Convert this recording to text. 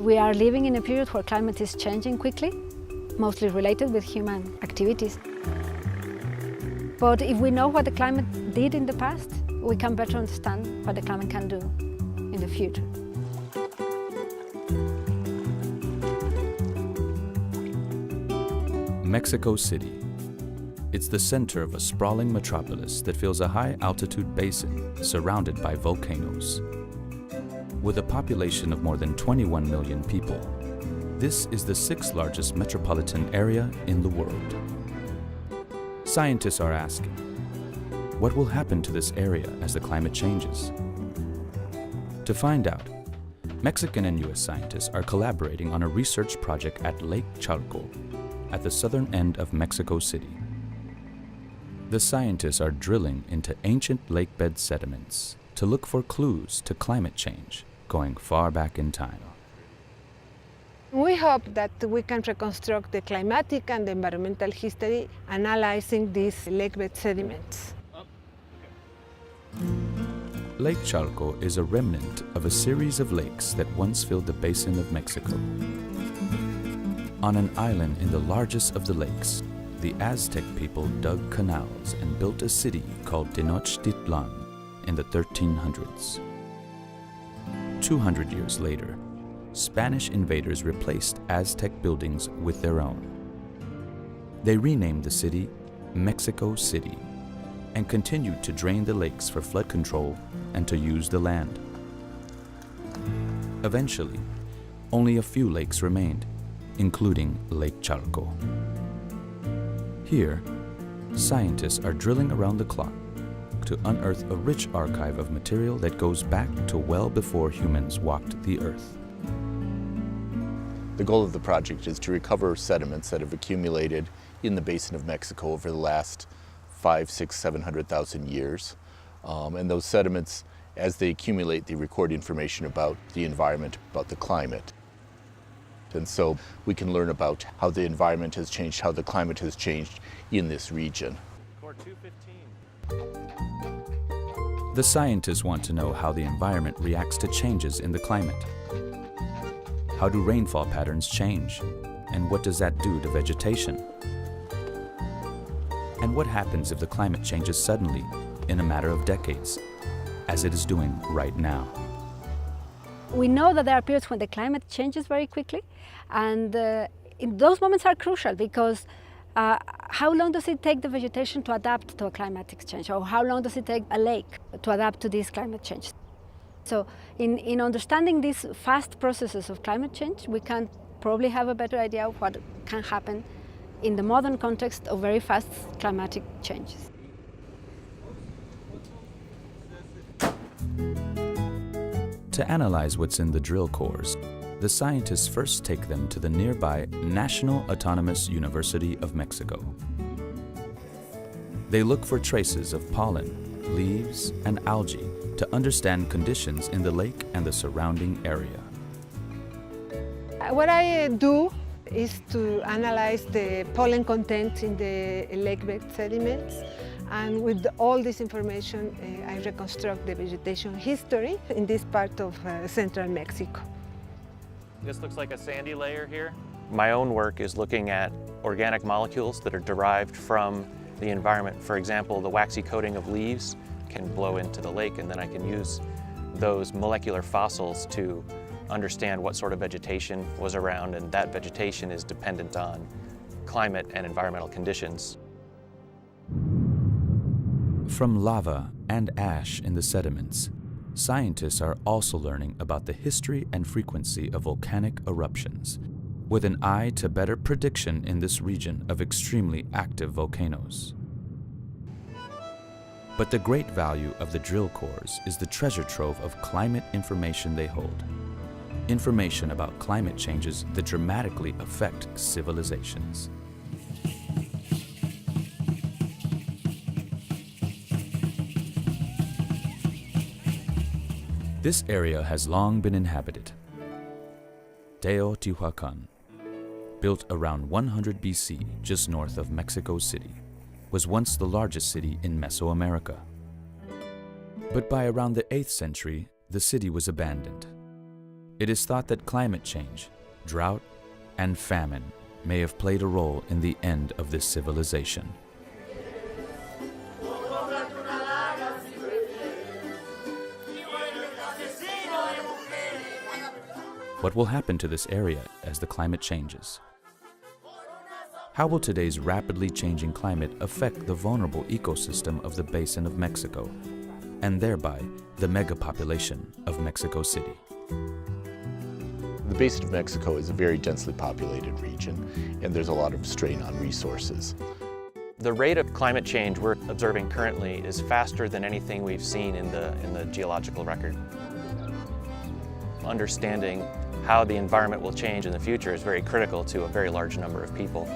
We are living in a period where climate is changing quickly, mostly related with human activities. But if we know what the climate did in the past, we can better understand what the climate can do in the future. Mexico City. It's the center of a sprawling metropolis that fills a high-altitude basin surrounded by volcanoes. With a population of more than 21 million people, this is the 6th largest metropolitan area in the world. Scientists are asking, what will happen to this area as the climate changes? To find out, Mexican and US scientists are collaborating on a research project at Lake Chalco, at the southern end of Mexico City. The scientists are drilling into ancient lakebed sediments to look for clues to climate change going far back in time. We hope that we can reconstruct the climatic and environmental history analyzing these lakebed sediments. Lake Chalco is a remnant of a series of lakes that once filled the basin of Mexico. On an island in the largest of the lakes, the Aztec people dug canals and built a city called Tenochtitlan in the 1300s. 200 years later, Spanish invaders replaced Aztec buildings with their own. They renamed the city Mexico City and continued to drain the lakes for flood control and to use the land. Eventually, only a few lakes remained, including Lake Chalco. Here, scientists are drilling around the clock to unearth a rich archive of material that goes back to well before humans walked the earth. The goal of the project is to recover sediments that have accumulated in the basin of Mexico over the last 500, 600, 700,000 years. And those sediments, as they accumulate, they record information about the environment, about the climate. And so we can learn about how the environment has changed, how the climate has changed in this region. The scientists want to know how the environment reacts to changes in the climate. How do rainfall patterns change? And what does that do to vegetation? And what happens if the climate changes suddenly in a matter of decades, as it is doing right now? We know that there are periods when the climate changes very quickly, and those moments are crucial because how long does it take the vegetation to adapt to a climatic change, or how long does it take a lake to adapt to these climate changes? So in understanding these fast processes of climate change, we can probably have a better idea of what can happen in the modern context of very fast climatic changes. To analyze what's in the drill cores, the scientists first take them to the nearby National Autonomous University of Mexico. They look for traces of pollen, leaves, and algae to understand conditions in the lake and the surrounding area. What I do is to analyze the pollen content in the lakebed sediments, and with all this information I reconstruct the vegetation history in this part of central Mexico. This looks like a sandy layer here. My own work is looking at organic molecules that are derived from the environment. For example, the waxy coating of leaves can blow into the lake, and then I can use those molecular fossils to understand what sort of vegetation was around, and that vegetation is dependent on climate and environmental conditions. From lava and ash in the sediments, scientists are also learning about the history and frequency of volcanic eruptions, with an eye to better prediction in this region of extremely active volcanoes. But the great value of the drill cores is the treasure trove of climate information they hold. Information about climate changes that dramatically affect civilizations. This area has long been inhabited. Teotihuacan, built around 100 BC just north of Mexico City, was once the largest city in Mesoamerica. But by around the 8th century, the city was abandoned. It is thought that climate change, drought, and famine may have played a role in the end of this civilization. What will happen to this area as the climate changes? How will today's rapidly changing climate affect the vulnerable ecosystem of the Basin of Mexico, and thereby the megapopulation of Mexico City? The Basin of Mexico is a very densely populated region, and there's a lot of strain on resources. The rate of climate change we're observing currently is faster than anything we've seen in the geological record. Understanding how the environment will change in the future is very critical to a very large number of people.